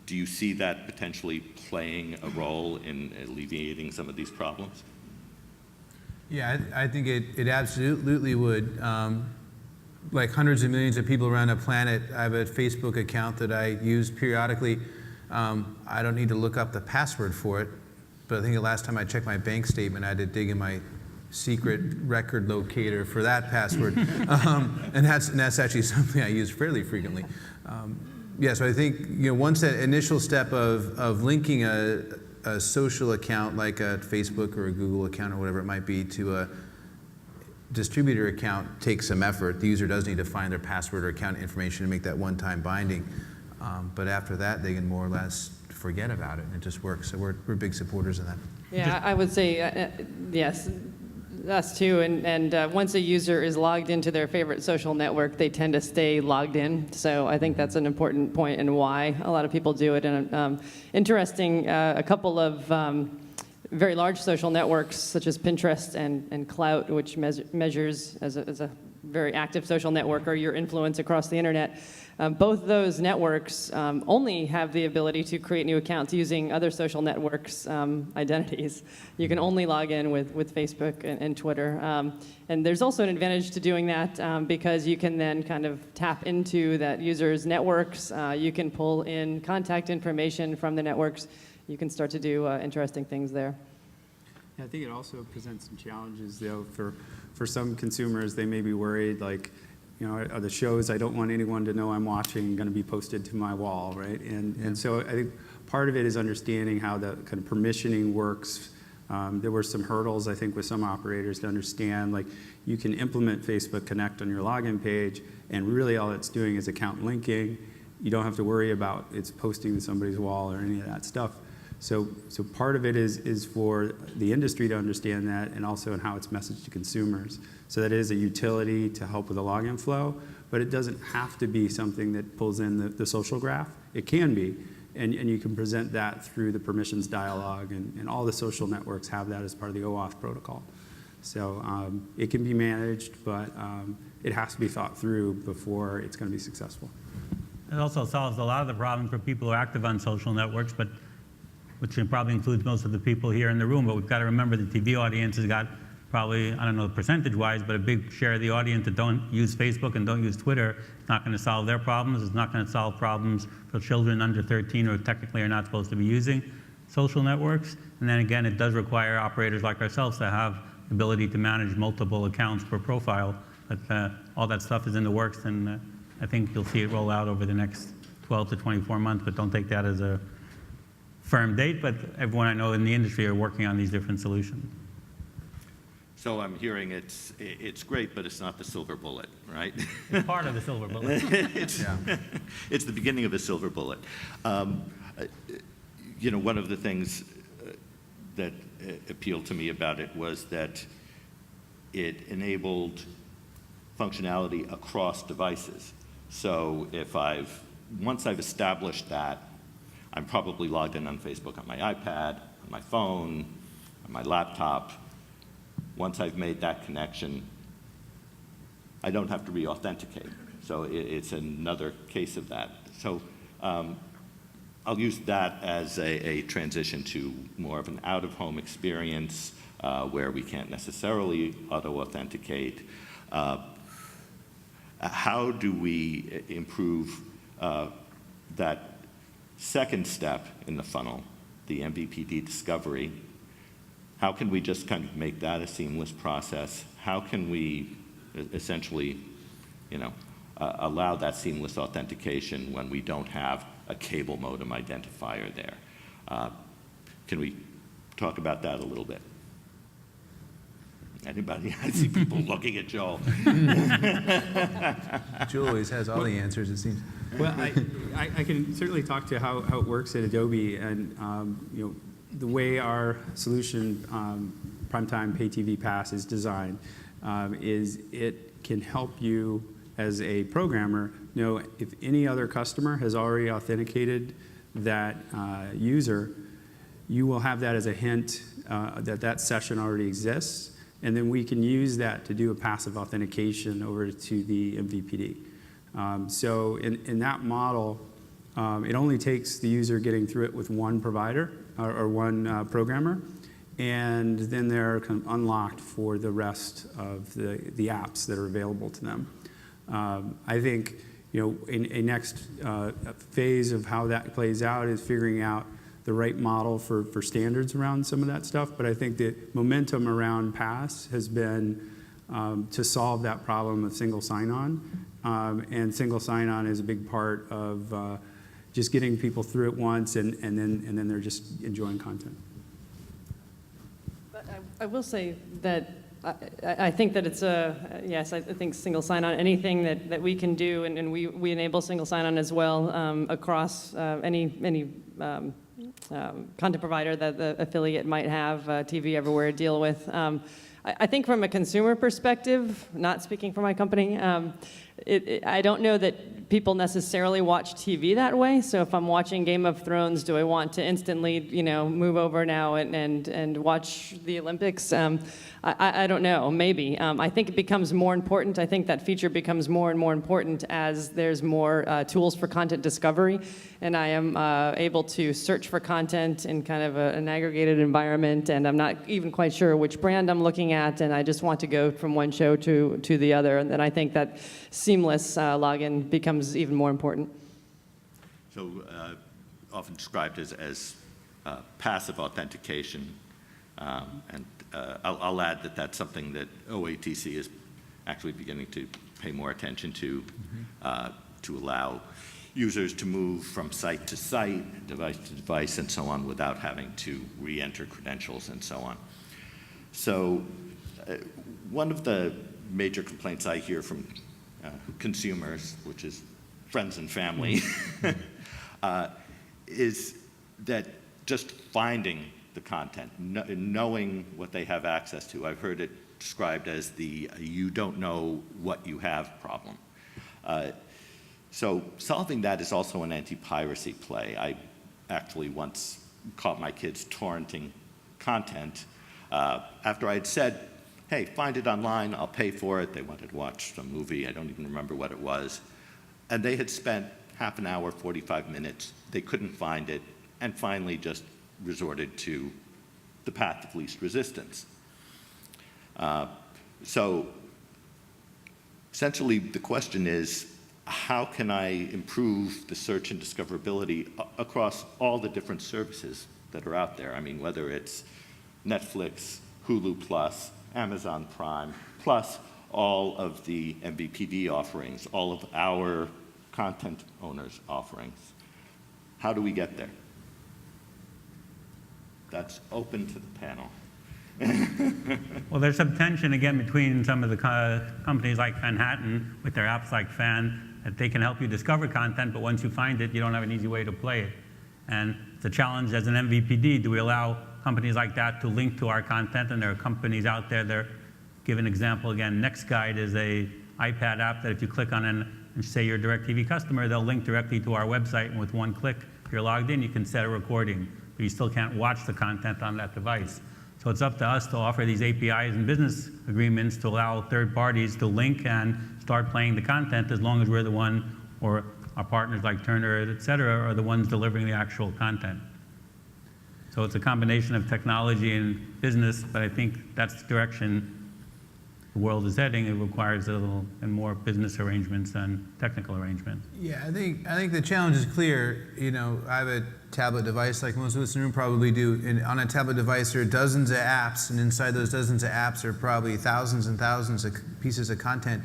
[SPEAKER 1] do you see that potentially playing a role in alleviating some of these problems?
[SPEAKER 2] Yeah, I think it absolutely would. Like hundreds of millions of people around the planet, I have a Facebook account that I use periodically. I don't need to look up the password for it, but I think the last time I checked my bank statement, I had to dig in my secret record locator for that password. And that's actually something I use fairly frequently. Yeah, so I think once that initial step of linking a social account like a Facebook or a Google account or whatever it might be to a distributor account takes some effort. The user does need to find their password or account information to make that one-time binding. But after that, they can more or less forget about it, and it just works. So we're big supporters of that.
[SPEAKER 4] Yeah, I would say yes, us too. And once a user is logged into their favorite social network, they tend to stay logged in. So I think that's an important point and why a lot of people do it. And interesting, a couple of very large social networks such as Pinterest and Clout, which measures as a very active social network or your influence across the internet. Both those networks only have the ability to create new accounts using other social networks' identities. You can only log in with Facebook and Twitter. And there's also an advantage to doing that because you can then kind of tap into that user's networks. You can pull in contact information from the networks. You can start to do interesting things there.
[SPEAKER 6] Yeah, I think it also presents some challenges, though, for some consumers. They may be worried, like, are the shows I don't want anyone to know I'm watching going to be posted to my wall, right? And so I think part of it is understanding how the kind of permissioning works. There were some hurdles, I think, with some operators to understand, like, you can implement Facebook Connect on your login page, and really all it's doing is account linking. You don't have to worry about it's posting to somebody's wall or any of that stuff. So part of it is for the industry to understand that, and also in how it's messaged to consumers. So that is a utility to help with the login flow, but it doesn't have to be something that pulls in the social graph. It can be, and you can present that through the permissions dialog, and all the social networks have that as part of the OAuth protocol. So it can be managed, but it has to be thought through before it's going to be successful.
[SPEAKER 3] It also solves a lot of the problems for people who are active on social networks, but which probably includes most of the people here in the room. But we've got to remember the TV audience has got probably, I don't know percentage-wise, but a big share of the audience that don't use Facebook and don't use Twitter. It's not going to solve their problems. It's not going to solve problems for children under 13 who technically are not supposed to be using social networks. And then again, it does require operators like ourselves to have the ability to manage multiple accounts per profile. But all that stuff is in the works, and I think you'll see it roll out over the next 12 to 24 months, but don't take that as a firm date, but everyone I know in the industry are working on these different solutions.
[SPEAKER 1] So I'm hearing it's great, but it's not the silver bullet, right?
[SPEAKER 3] It's part of the silver bullet.
[SPEAKER 1] It's the beginning of a silver bullet. One of the things that appealed to me about it was that it enabled functionality across devices. So once I've established that, I'm probably logged in on Facebook on my iPad, on my phone, on my laptop. Once I've made that connection, I don't have to re-authenticate. So it's another case of that. So I'll use that as a transition to more of an out-of-home experience where we can't necessarily auto-authenticate. How do we improve that second step in the funnel, the MVPD discovery? How can we just kind of make that a seamless process? How can we essentially, allow that seamless authentication when we don't have a cable modem identifier there? Can we talk about that a little bit? Anybody? I see people looking at Joel.
[SPEAKER 2] Joel always has all the answers, it seems.
[SPEAKER 6] Well, I can certainly talk to how it works at Adobe, and the way our solution, Primetime Pay TV Pass, is designed is it can help you as a programmer know if any other customer has already authenticated that user. You will have that as a hint that session already exists, and then we can use that to do a passive authentication over to the MVPD. So in that model, it only takes the user getting through it with one provider or one programmer, and then they're kind of unlocked for the rest of the apps that are available to them. I think in a next phase of how that plays out is figuring out the right model for standards around some of that stuff. But I think the momentum around Pass has been to solve that problem of single sign-on. And single sign-on is a big part of just getting people through it once, and then they're just enjoying content.
[SPEAKER 4] But I will say that I think that it's yes, I think single sign-on, anything that we can do, and we enable single sign-on as well across any content provider that the affiliate might have TV Everywhere deal with. I think from a consumer perspective, not speaking for my company, I don't know that people necessarily watch TV that way. So if I'm watching Game of Thrones, do I want to instantly, move over now and watch the Olympics? I don't know, maybe. I think it becomes more important. I think that feature becomes more and more important as there's more tools for content discovery, and I am able to search for content in kind of an aggregated environment, and I'm not even quite sure which brand I'm looking at, and I just want to go from one show to the other, and then I think that seamless login becomes even more important.
[SPEAKER 1] So often described as passive authentication, and I'll add that that's something that OATC is actually beginning to pay more attention to allow users to move from site to site, device to device, and so on without having to re-enter credentials and so on. So one of the major complaints I hear from consumers, which is friends and family, is that just finding the content, knowing what they have access to. I've heard it described as the you don't know what you have problem. So solving that is also an anti-piracy play. I actually once caught my kids torrenting content after I had said, hey, find it online, I'll pay for it. They wanted to watch some movie, I don't even remember what it was. And they had spent half an hour, 45 minutes, they couldn't find it, and finally just resorted to the path of least resistance. So essentially the question is, how can I improve the search and discoverability across all the different services that are out there? I mean, whether it's Netflix, Hulu Plus, Amazon Prime, plus all of the MVPD offerings, all of our content owners' offerings. How do we get there? That's open to the panel.
[SPEAKER 3] Well, there's some tension, again, between some of the companies like Manhattan with their apps like Fan, that they can help you discover content, but once you find it, you don't have an easy way to play it. And it's a challenge as an MVPD. Do we allow companies like that to link to our content? And there are companies out there that give an example. Again, NextGuide is a iPad app that if you click on it and say you're a Directv customer, they'll link directly to our website, and with one click, if you're logged in, you can set a recording, but you still can't watch the content on that device. So it's up to us to offer these APIs and business agreements to allow third parties to link and start playing the content, as long as we're the one, or our partners like Turner, et cetera, are the ones delivering the actual content. So it's a combination of technology and business, but I think that's the direction the world is heading. It requires a little and more business arrangements than technical arrangements.
[SPEAKER 2] Yeah, I think the challenge is clear. I have a tablet device, like most of us in the room probably do. And on a tablet device, there are dozens of apps, and inside those dozens of apps are probably thousands and thousands of pieces of content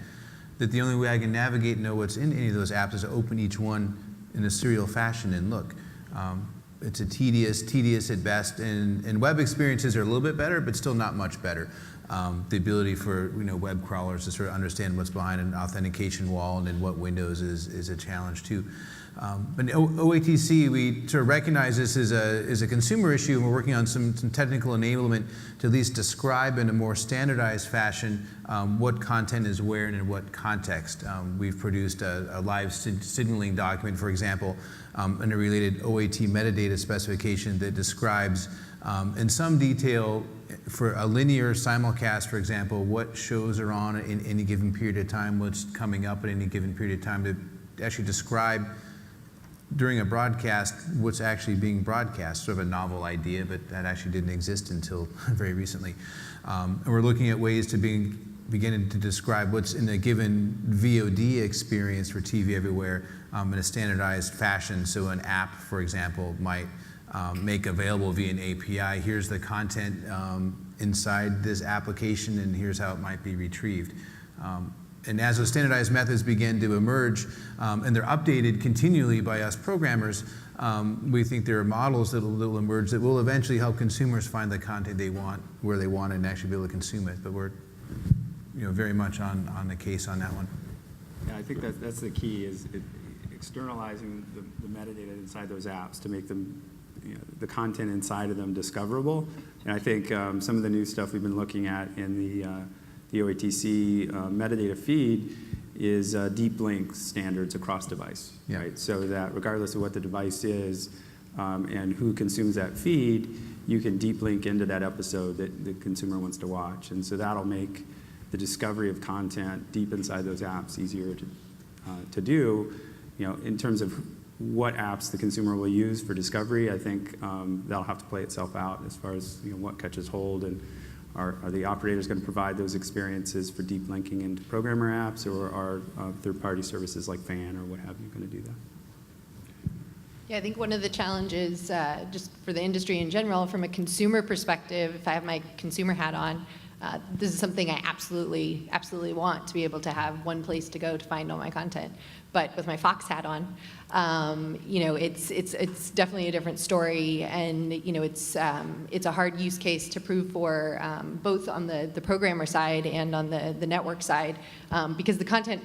[SPEAKER 2] that the only way I can navigate and know what's in any of those apps is to open each one in a serial fashion and look. It's tedious at best, and web experiences are a little bit better, but still not much better. the ability for web crawlers to sort of understand what's behind an authentication wall and in what windows is a challenge too. But OATC, we sort of recognize this as a consumer issue, and we're working on some technical enablement to at least describe in a more standardized fashion what content is where and in what context. We've produced a live signaling document, for example, and a related OAT metadata specification that describes in some detail for a linear simulcast, for example, what shows are on in any given period of time, what's coming up at any given period of time, to actually describe during a broadcast what's actually being broadcast. Sort of a novel idea, but that actually didn't exist until very recently. And we're looking at ways to beginning to describe what's in a given VOD experience for TV Everywhere in a standardized fashion. So an app, for example, might make available via an API. Here's the content inside this application, and here's how it might be retrieved. And as those standardized methods begin to emerge, and they're updated continually by us programmers, we think there are models that will emerge that will eventually help consumers find the content they want, where they want it, and actually be able to consume it. But we're very much on the case on that one.
[SPEAKER 6] Yeah, I think that's the key, is externalizing the metadata inside those apps to make them, the content inside of them discoverable. And I think some of the new stuff we've been looking at in the OATC metadata feed is deep link standards across device,
[SPEAKER 2] yeah.
[SPEAKER 6] Right? So that regardless of what the device is and who consumes that feed, you can deep link into that episode that the consumer wants to watch. And so that'll make the discovery of content deep inside those apps easier to do. In terms of what apps the consumer will use for discovery, I think that'll have to play itself out as far as what catches hold, and are the operators going to provide those experiences for deep linking into programmer apps, or are third-party services like FAN or what have you going to do that?
[SPEAKER 5] Yeah, I think one of the challenges just for the industry in general, from a consumer perspective, if I have my consumer hat on, this is something I absolutely want to be able to have one place to go to find all my content. But with my Fox hat on, it's definitely a different story, and it's a hard use case to prove for both on the programmer side and on the network side, because the content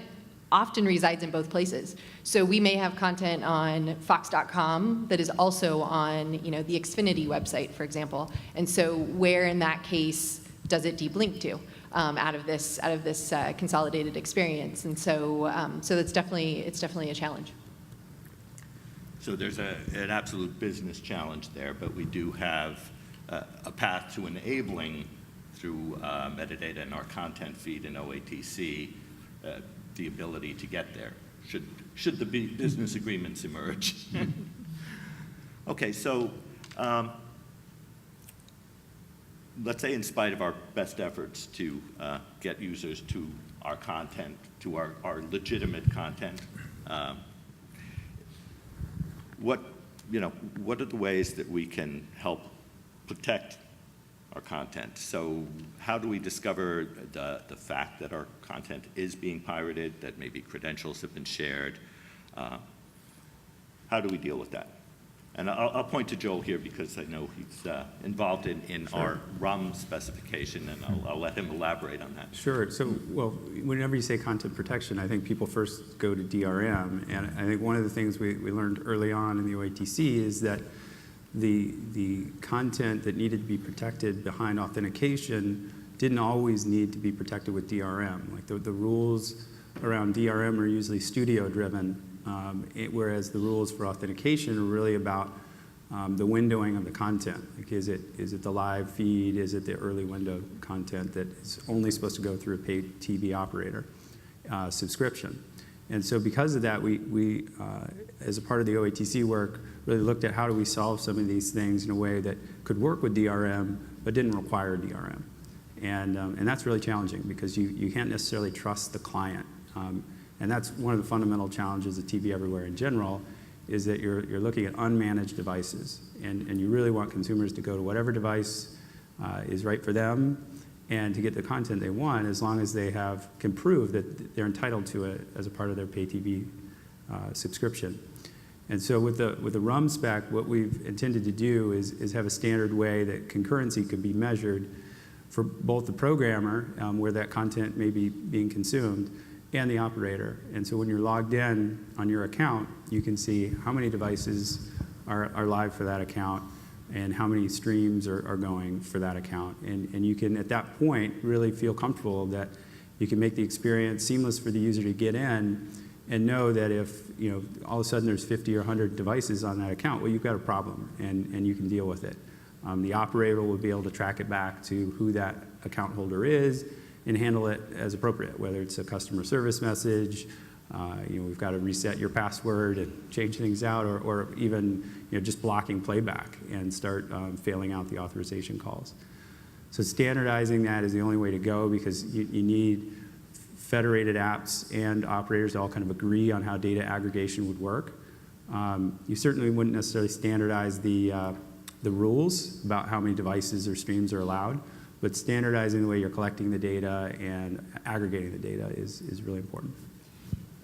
[SPEAKER 5] often resides in both places. So we may have content on Fox.com that is also on the Xfinity website, for example. And so where in that case does it deep link to out of this consolidated experience? And so it's definitely a challenge.
[SPEAKER 1] So there's an absolute business challenge there, but we do have a path to enabling through metadata in our content feed in OATC the ability to get there, should the business agreements emerge. Okay, so let's say in spite of our best efforts to get users to our content, to our legitimate content, what are the ways that we can help protect our content? So how do we discover the fact that our content is being pirated, that maybe credentials have been shared? How do we deal with that? And I'll point to Joel here because I know he's involved in
[SPEAKER 6] Sure.
[SPEAKER 1] our RUM specification, and I'll let him elaborate on that.
[SPEAKER 6] Sure. So, well, whenever you say content protection, I think people first go to DRM. And I think one of the things we learned early on in the OATC is that the content that needed to be protected behind authentication didn't always need to be protected with DRM. Like the rules around DRM are usually studio-driven, whereas the rules for authentication are really about the windowing of the content. Like, is it the live feed? Is it the early window content that is only supposed to go through a paid TV operator subscription? And so because of that, we as a part of the OATC work, really looked at how do we solve some of these things in a way that could work with DRM, but didn't require DRM. And that's really challenging because you can't necessarily trust the client. And that's one of the fundamental challenges of TV Everywhere in general, is that you're looking at unmanaged devices. And you really want consumers to go to whatever device is right for them and to get the content they want, as long as they can prove that they're entitled to it as a part of their pay TV subscription. And so with the RUM spec, what we've intended to do is have a standard way that concurrency could be measured for both the programmer, where that content may be being consumed, and the operator. And so when you're logged in on your account, you can see how many devices are live for that account and how many streams are going for that account. And you can, at that point, really feel comfortable that you can make the experience seamless for the user to get in and know that if, you know, all of a sudden there's 50 or 100 devices on that account, well, you've got a problem, and you can deal with it. The operator will be able to track it back to who that account holder is and handle it as appropriate, whether it's a customer service message, you know, we've got to reset your password and change things out, or even, you know, just blocking playback and start failing out the authorization calls. So standardizing that is the only way to go, because you need federated apps and operators to all kind of agree on how data aggregation would work. You certainly wouldn't necessarily standardize the rules about how many devices or streams are allowed, but standardizing the way you're collecting the data and aggregating the data is really important.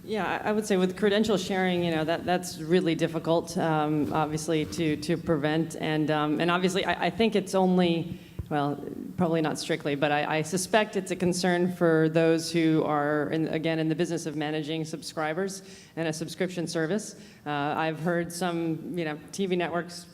[SPEAKER 4] Yeah, I would say with credential sharing, you know, that's really difficult, obviously, to prevent. And obviously, I think it's only, well, probably not strictly, but I suspect it's a concern for those who are, again, in the business of managing subscribers and a subscription service. I've heard some, you know, TV networks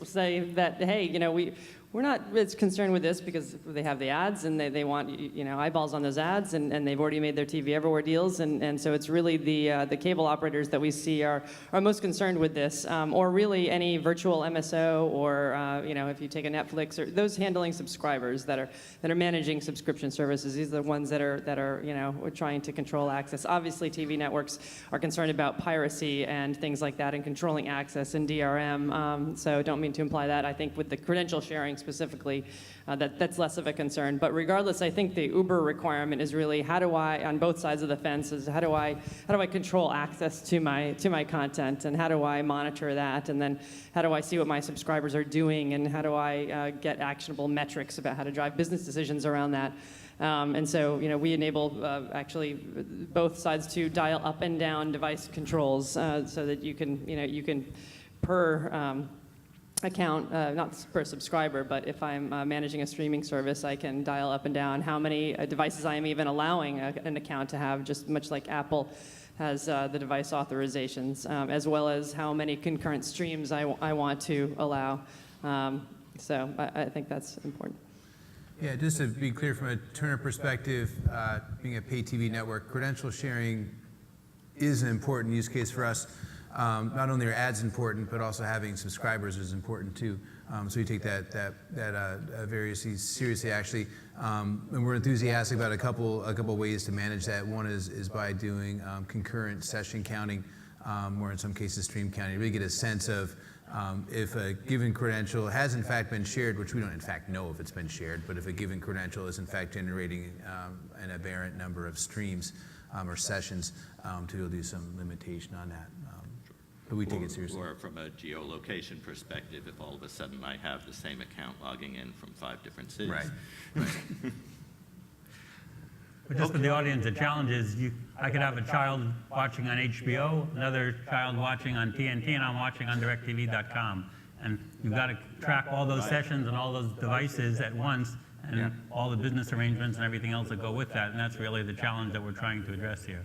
[SPEAKER 4] say that, hey, you know, we're not as concerned with this because they have the ads and they want, you know, eyeballs on those ads, and they've already made their TV Everywhere deals, and so it's really the cable operators that we see are most concerned with this, or really any virtual MSO, or you know, if you take a Netflix, or those handling subscribers that are managing subscription services. These are the ones that are you know, we're trying to control access. Obviously, TV networks are concerned about piracy and things like that, and controlling access and DRM. So don't mean to imply that. I think with the credential sharing specifically, that's less of a concern. But regardless, I think the Uber requirement is really, how do I, on both sides of the fence, is how do I control access to my content, and how do I monitor that, and then how do I see what my subscribers are doing, and how do I get actionable metrics about how to drive business decisions around that. And so, you know, we enable actually both sides to dial up and down device controls, so that you can per account, not per subscriber, but if I'm managing a streaming service, I can dial up and down how many devices I am even allowing an account to have, just much like Apple has the device authorizations, as well as how many concurrent streams I want to allow. So I think that's important.
[SPEAKER 2] Yeah, just to be clear, from a Turner perspective, being a pay TV network, credential sharing is an important use case for us. Not only are ads important, but also having subscribers is important too. So we take that very seriously, actually, and we're enthusiastic about a couple ways to manage that. One is by doing concurrent session counting, or in some cases stream counting. Really get a sense of if a given credential has in fact been shared, which we don't in fact know if it's been shared, but if a given credential is in fact generating an aberrant number of streams or sessions, to be able to do some limitation on that. But we take it seriously.
[SPEAKER 1] Or from a geolocation perspective, if all of a sudden I have the same account logging in from 5 different cities.
[SPEAKER 2] Right.
[SPEAKER 3] But just for the audience, the challenge is I could have a child watching on HBO, another child watching on TNT, and I'm watching on Directv.com. And you've got to track all those sessions and all those devices at once, and all the business arrangements and everything else that go with that. And that's really the challenge that we're trying to address here.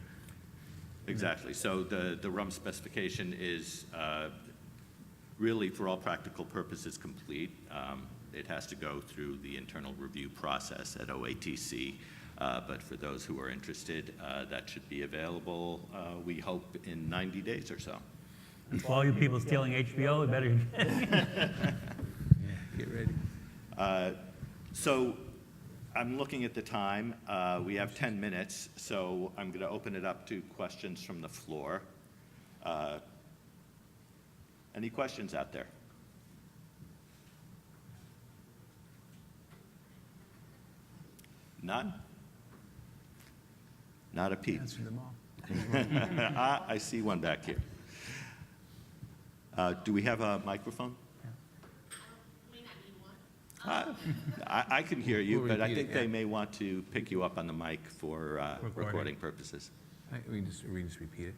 [SPEAKER 1] Exactly. So the RUM specification is really, for all practical purposes, complete. It has to go through the internal review process at OATC. But for those who are interested, that should be available, we hope, in 90 days or so.
[SPEAKER 3] And for all you people stealing HBO, we better
[SPEAKER 2] Get ready.
[SPEAKER 1] So I'm looking at the time. We have 10 minutes, so I'm going to open it up to questions from the floor. Any questions out there? None? Not a peep.
[SPEAKER 2] Answer them all.
[SPEAKER 1] I see one back here. Do we have a microphone? I can hear you,
[SPEAKER 2] We'll
[SPEAKER 1] but I
[SPEAKER 2] repeat
[SPEAKER 1] think
[SPEAKER 2] it,
[SPEAKER 1] they may want to pick you up on the mic for recording purposes.
[SPEAKER 2] We can just repeat it.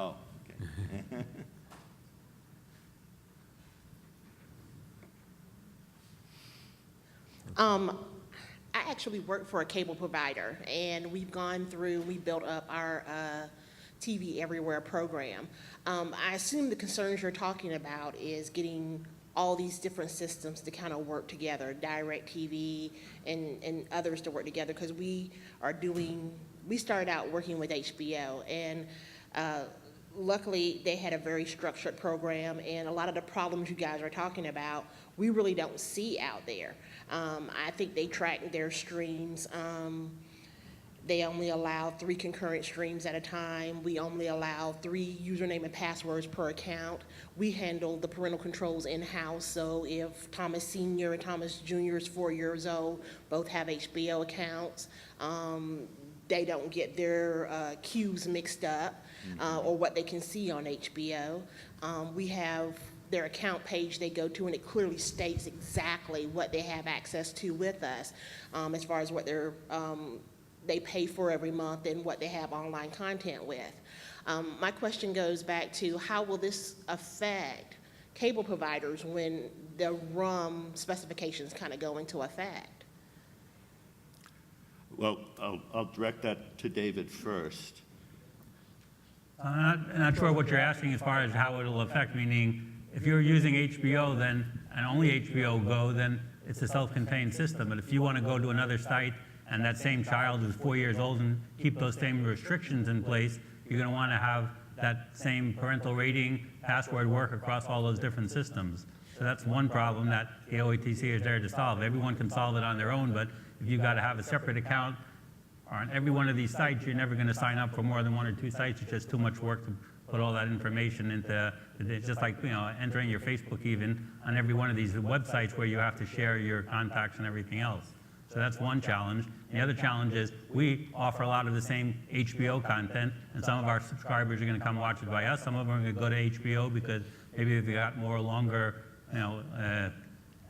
[SPEAKER 1] Oh, okay.
[SPEAKER 7] I actually work for a cable provider, and we've gone through, we built up our TV Everywhere program. I assume the concerns you're talking about is getting all these different systems to kind of work together, Directv and others to work together, because we started out working with HBO, and luckily they had a very structured program, and a lot of the problems you guys are talking about, we really don't see out there. I think they track their streams. They only allow 3 concurrent streams at a time. We only allow 3 username and passwords per account. We handle the parental controls in-house, so if Thomas Sr. and Thomas Jr. is 4 years old, both have HBO accounts, they don't get their cues mixed up or what they can see on HBO. We have their account page they go to, and it clearly states exactly what they have access to with us as far as what they pay for every month and what they have online content with. My question goes back to how will this affect cable providers when the RUM specifications kind of go into effect?
[SPEAKER 1] Well, I'll direct that to David first.
[SPEAKER 3] I'm not sure what you're asking as far as how it'll affect, meaning if you're using HBO then, and only HBO Go, then it's a self-contained system. But if you want to go to another site and that same child is 4 years old and keep those same restrictions in place, you're going to want to have that same parental rating, password work across all those different systems. So that's one problem that the OATC is there to solve. Everyone can solve it on their own, but if you've got to have a separate account on every one of these sites, you're never going to sign up for more than 1 or 2 sites. It's just too much work to put all that information into. It's just like, entering your Facebook even on every one of these websites where you have to share your contacts and everything else. So that's one challenge. The other challenge is we offer a lot of the same HBO content, and some of our subscribers are going to come watch it by us. Some of them are going to go to HBO because maybe they've got more longer,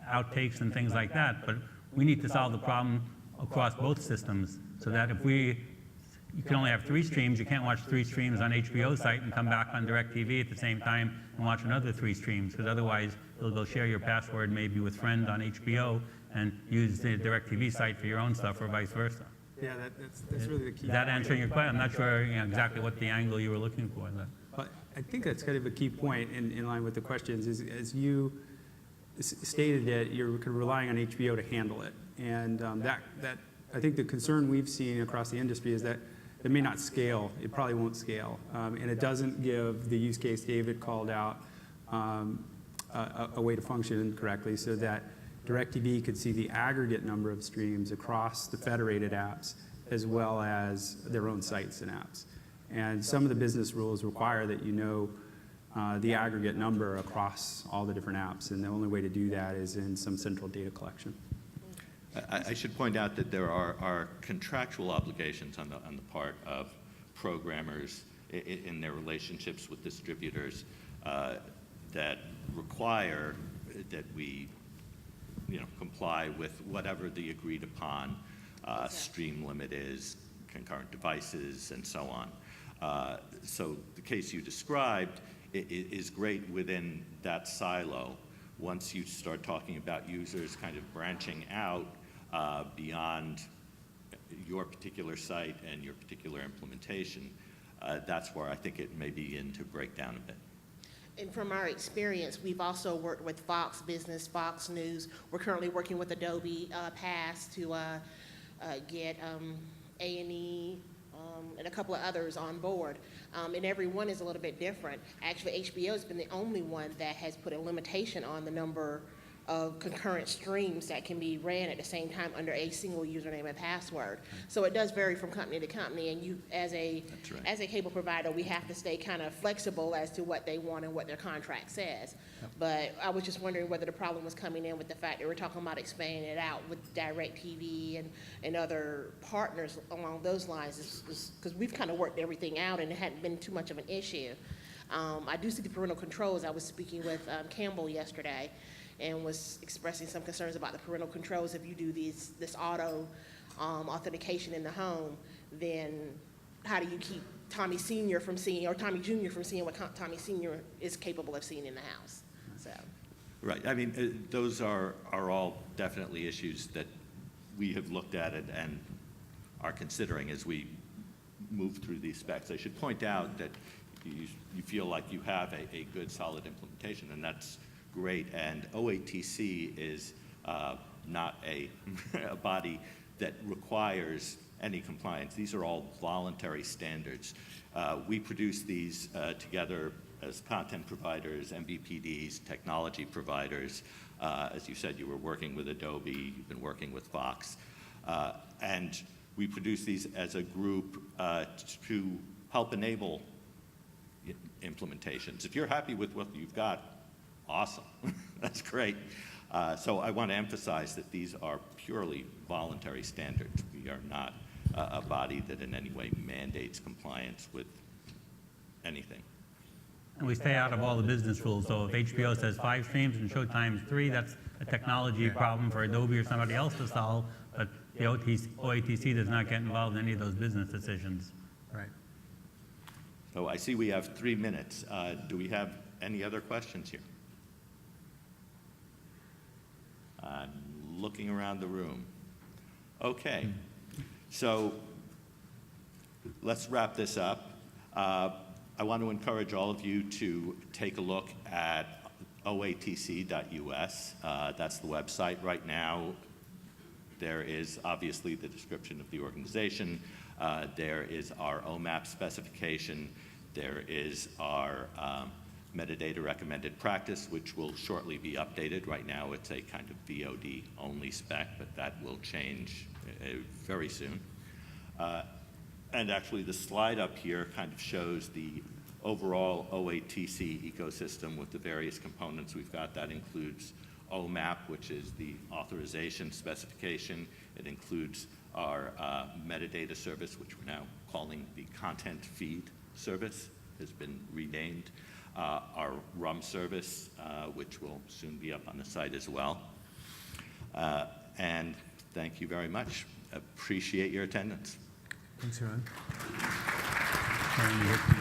[SPEAKER 3] outtakes and things like that. But we need to solve the problem across both systems so that if you can only have 3 streams, you can't watch 3 streams on HBO site and come back on Directv at the same time and watch another 3 streams, because otherwise you'll go share your password maybe with friends on HBO and use the Directv site for your own stuff or vice versa.
[SPEAKER 6] Yeah, that's really the key.
[SPEAKER 3] Is that answering your question? I'm not sure exactly what the angle you were looking for.
[SPEAKER 6] But I think that's kind of a key point in line with the questions is, as you stated that you're relying on HBO to handle it. And that I think the concern we've seen across the industry is that it may not scale. It probably won't scale. And it doesn't give the use case David called out a way to function correctly so that Directv could see the aggregate number of streams across the federated apps as well as their own sites and apps. And some of the business rules require that you know the aggregate number across all the different apps, and the only way to do that is in some central data collection.
[SPEAKER 1] I should point out that there are contractual obligations on the part of programmers in their relationships with distributors that require that we comply with whatever the agreed upon stream limit is, concurrent devices, and so on. So the case you described is great within that silo. Once you start talking about users kind of branching out beyond your particular site and your particular implementation, that's where I think it may begin to break down a bit.
[SPEAKER 7] And from our experience, we've also worked with Fox Business, Fox News. We're currently working with Adobe Pass to get A&E and a couple of others on board. And every one is a little bit different. Actually, HBO has been the only one that has put a limitation on the number of concurrent streams that can be ran at the same time under a single username and password. So it does vary from company to company, and you, as a cable provider, we have to stay kind of flexible as to what they want and what their contract says. Yep. But I was just wondering whether the problem was coming in with the fact that we're talking about expanding it out with Directv and other partners along those lines, because we've kind of worked everything out and it hadn't been too much of an issue. I do see the parental controls. I was speaking with Campbell yesterday, and was expressing some concerns about the parental controls. If you do this auto authentication in the home, then how do you keep Tommy Senior from seeing, or Tommy Junior from seeing what Tommy Senior is capable of seeing in the house? So,
[SPEAKER 1] Right. I mean, those are all definitely issues that we have looked at it and are considering as we move through these specs. I should point out that you feel like you have a good, solid implementation, and that's great. And OATC is not a body that requires any compliance. These are all voluntary standards. We produce these together as content providers, MVPDs, technology providers. As you said, you were working with Adobe, you've been working with Fox. And we produce these as a group to help enable implementations. If you're happy with what you've got, awesome. That's great. So I want to emphasize that these are purely voluntary standards. We are not a body that in any way mandates compliance with anything.
[SPEAKER 3] And we stay out of all the business rules. So if HBO says 5 streams and Showtime's 3, that's a technology problem for Adobe or somebody else to solve. But the OATC does not get involved in any of those business decisions.
[SPEAKER 2] Right.
[SPEAKER 1] So I see we have 3 minutes. Do we have any other questions here? I'm looking around the room. Okay. So let's wrap this up. I want to encourage all of you to take a look at oatc.us. That's the website right now. There is obviously the description of the organization. There is our OMAP specification. There is our metadata recommended practice, which will shortly be updated. Right now it's a kind of VOD only spec, but that will change very soon. And actually the slide up here kind of shows the overall OATC ecosystem with the various components we've got. That includes OMAP, which is the authorization specification. It includes our metadata service, which we're now calling the content feed service, has been renamed. Our RUM service, which will soon be up on the site as well. And thank you very much. Appreciate your attendance.
[SPEAKER 2] Thanks, Ron.
[SPEAKER 3] And you hit the